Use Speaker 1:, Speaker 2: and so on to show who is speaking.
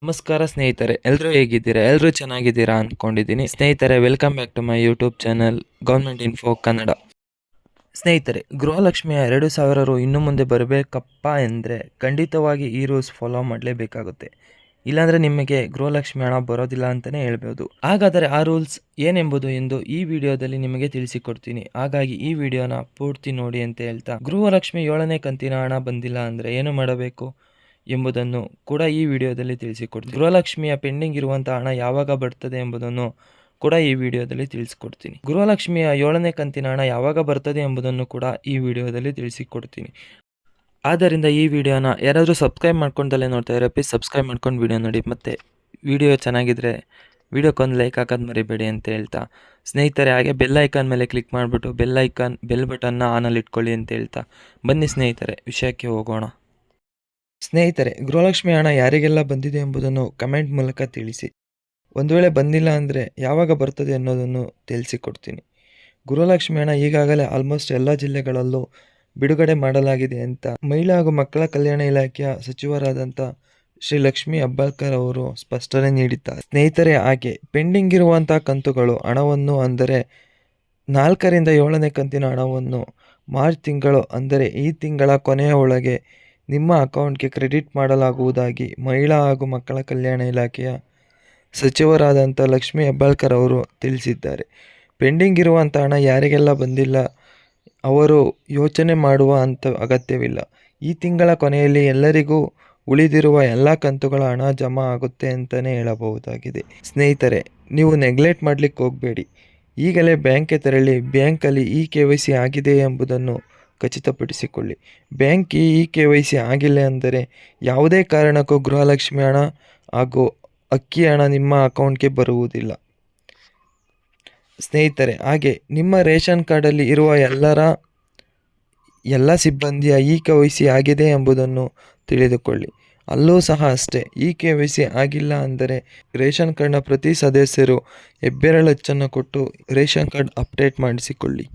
Speaker 1: ನಮಸ್ಕಾರ ಸ್ನೇಹಿತರೆ, ಎಲ್ಲರೂ ಹೇಗಿದ್ದೀರಾ? ಎಲ್ಲರೂ ಚೆನ್ನಾಗಿದ್ದೀರಾ ಅಂದ್ಕೊಂಡಿದ್ದೀನಿ. ಸ್ನೇಹಿತರೆ, welcome back to my YouTube channel government info Kannada. ಸ್ನೇಹಿತರೆ, ಗೃಹಲಕ್ಷ್ಮಿಯ 2,000 ರು ಇನ್ನು ಮುಂದೆ ಬರಬೇಕಪ್ಪ ಎಂದರೆ ಖಂಡಿತವಾಗಿ ಈ ರೂಲ್ಸ್ ಫಾಲೋ ಮಾಡಲೇಬೇಕಾಗುತ್ತೆ. ಇಲ್ಲಾಂದರೆ ನಿಮಗೆ ಗೃಹಲಕ್ಷ್ಮಿ ಹಣ ಬರೋದಿಲ್ಲ ಅಂತಲೇ ಹೇಳ್ಬೋದು. ಹಾಗಾದರೆ ಆ ರೂಲ್ಸ್ ಏನೆಂಬುದು ಎಂದು ಈ ವಿಡಿಯೋದಲ್ಲಿ ನಿಮಗೆ ತಿಳಿಸಿಕೊಡ್ತೀನಿ. ಹಾಗಾಗಿ ಈ ವಿಡಿಯೋನ ಪೂರ್ತಿ ನೋಡಿ ಅಂತ ಹೇಳ್ತಾ, ಗೃಹಲಕ್ಷ್ಮಿ 7ನೇ ಕಂತಿನ ಹಣ ಬಂದಿಲ್ಲ ಅಂದರೆ ಏನು ಮಾಡಬೇಕು ಎಂಬುದನ್ನು ಕೂಡ ಈ ವಿಡಿಯೋದಲ್ಲಿ ತಿಳಿಸಿಕೊಡ್ತೀನಿ. ಗೃಹಲಕ್ಷ್ಮಿಯ ಪೆಂಡಿಂಗ್ ಇರುವಂತಹ ಹಣ ಯಾವಾಗ ಬರ್ತದೆ ಎಂಬುದನ್ನು ಕೂಡ ಈ ವಿಡಿಯೋದಲ್ಲಿ ತಿಳಿಸಿಕೊಡ್ತೀನಿ. ಗೃಹಲಕ್ಷ್ಮಿಯ 7ನೇ ಕಂತಿನ ಹಣ ಯಾವಾಗ ಬರ್ತದೆ ಎಂಬುದನ್ನು ಕೂಡ ಈ ವಿಡಿಯೋದಲ್ಲಿ ತಿಳಿಸಿಕೊಡ್ತೀನಿ. ಆದ್ದರಿಂದ ಈ ವಿಡಿಯೋನ ಯಾರಾದರೂ ಸಬ್ಸ್ಕ್ರೈಬ್ ಮಾಡ್ಕೊಂಡಲ್ಲೇ ನೋಡ್ತಾ ಇರೋ ಪ್ಲೀಸ್ ಸಬ್ಸ್ಕ್ರೈಬ್ ಮಾಡ್ಕೊಂಡು ವಿಡಿಯೋ ನೋಡಿ. ಮತ್ತು ವಿಡಿಯೋ ಚೆನ್ನಾಗಿದ್ರೆ ವಿಡಿಯೋಕ್ಕೊಂದು ಲೈಕ್ ಹಾಕೋದು ಮರಿಬೇಡಿ ಅಂತ ಹೇಳ್ತಾ, ಸ್ನೇಹಿತರೆ ಹಾಗೆ ಬೆಲ್ ಐಕಾನ್ ಮೇಲೆ ಕ್ಲಿಕ್ ಮಾಡಿಬಿಟ್ಟು ಬೆಲ್ ಬಟನ್ನ ಆನಲ್ಲಿ ಇಟ್ಕೊಳ್ಳಿ ಅಂತ ಹೇಳ್ತಾ, ಬನ್ನಿ ಸ್ನೇಹಿತರೆ ವಿಷಯಕ್ಕೆ ಹೋಗೋಣ. ಸ್ನೇಹಿತರೆ, ಗೃಹಲಕ್ಷ್ಮಿ ಹಣ ಯಾರಿಗೆಲ್ಲ ಬಂದಿದೆ ಎಂಬುದನ್ನು ಕಮೆಂಟ್ ಮೂಲಕ ತಿಳಿಸಿ. ಒಂದು ವೇಳೆ ಬಂದಿಲ್ಲ ಅಂದರೆ ಯಾವಾಗ ಬರ್ತದೆ ಅನ್ನೋದನ್ನು ತಿಳಿಸಿಕೊಡ್ತೀನಿ. ಗೃಹಲಕ್ಷ್ಮಿ ಹಣ ಈಗಾಗಲೇ ಆಲ್ಮೋಸ್ಟ್ ಎಲ್ಲ ಜಿಲ್ಲೆಗಳಲ್ಲೂ ಬಿಡುಗಡೆ ಮಾಡಲಾಗಿದೆ ಅಂತ ಮಹಿಳಾ ಹಾಗೂ ಮಕ್ಕಳ ಕಲ್ಯಾಣ ಇಲಾಖೆಯ ಸಚಿವರಾದಂಥ ಶ್ರೀ ಲಕ್ಷ್ಮೀ ಹೆಬ್ಬಾಳ್ಕರ್ ಅವರು ಸ್ಪಷ್ಟನೆ ನೀಡಿದ್ದಾರೆ. ಸ್ನೇಹಿತರೆ, ಹಾಗೆ ಪೆಂಡಿಂಗ್ ಇರುವಂಥ ಕಂತುಗಳು ಹಣವನ್ನು ಅಂದರೆ 4ರಿಂದ 7ನೇ ಕಂತಿನ ಹಣವನ್ನು ಮಾರ್ಚ್ ತಿಂಗಳು ಅಂದರೆ ಈ ತಿಂಗಳ ಕೊನೆಯ ಒಳಗೆ ನಿಮ್ಮ ಅಕೌಂಟ್ಗೆ ಕ್ರೆಡಿಟ್ ಮಾಡಲಾಗುವುದಾಗಿ ಮಹಿಳಾ ಹಾಗೂ ಮಕ್ಕಳ ಕಲ್ಯಾಣ ಇಲಾಖೆಯ ಸಚಿವರಾದಂಥ ಲಕ್ಷ್ಮೀ ಹೆಬ್ಬಾಳ್ಕರ್ ಅವರು ತಿಳಿಸಿದ್ದಾರೆ. ಪೆಂಡಿಂಗ್ ಇರುವಂಥ ಹಣ ಯಾರಿಗೆಲ್ಲ ಬಂದಿಲ್ಲ ಅವರು ಯೋಚನೆ ಮಾಡುವ ಅಗತ್ಯವಿಲ್ಲ. ಈ ತಿಂಗಳ ಕೊನೆಯಲ್ಲಿ ಎಲ್ಲರಿಗೂ ಉಳಿದಿರುವ ಎಲ್ಲ ಕಂತುಗಳ ಹಣ ಜಮಾ ಆಗುತ್ತೆ ಅಂತಲೇ ಹೇಳಬಹುದಾಗಿದೆ. ಸ್ನೇಹಿತರೆ, ನೀವು ನೆಗ್ಲೆಕ್ಟ್ ಮಾಡಲಿಕ್ಕೆ ಹೋಗಬೇಡಿ. ಈಗಲೇ ಬ್ಯಾಂಕ್ಗೆ ತೆರಳಿ ಬ್ಯಾಂಕಲ್ಲಿ KYC ಆಗಿದೆ ಎಂಬುದನ್ನು ಖಚಿತಪಡಿಸಿಕೊಳ್ಳಿ. ಬ್ಯಾಂಕ್ KYC ಆಗಿಲ್ಲ ಅಂದರೆ ಯಾವುದೇ ಕಾರಣಕ್ಕೂ ಗೃಹಲಕ್ಷ್ಮಿ ಹಣ ಹಾಗೂ ಅಕ್ಕಿ ಹಣ ನಿಮ್ಮ ಅಕೌಂಟ್ಗೆ ಬರುವುದಿಲ್ಲ. ಸ್ನೇಹಿತರೆ, ಹಾಗೆ ನಿಮ್ಮ ರೇಷನ್ ಕಾರ್ಡಲ್ಲಿ ಇರುವ ಎಲ್ಲ ಸಿಬ್ಬಂದಿಯ KYC ಆಗಿದೆ ಎಂಬುದನ್ನು ತಿಳಿದುಕೊಳ್ಳಿ. ಅಲ್ಲೂ ಸಹ ಅಷ್ಟೇ, KYC ಆಗಿಲ್ಲ ಅಂದರೆ ರೇಷನ್ ಕಾರ್ಡ್ನ ಪ್ರತಿ ಸದಸ್ಯರು ಹೆಬ್ಬೆರಳಚ್ಚನ್ನು ಕೊಟ್ಟು ರೇಷನ್ ಕಾರ್ಡ್ ಅಪ್ಡೇಟ್ ಮಾಡಿಸಿಕೊಳ್ಳಿ.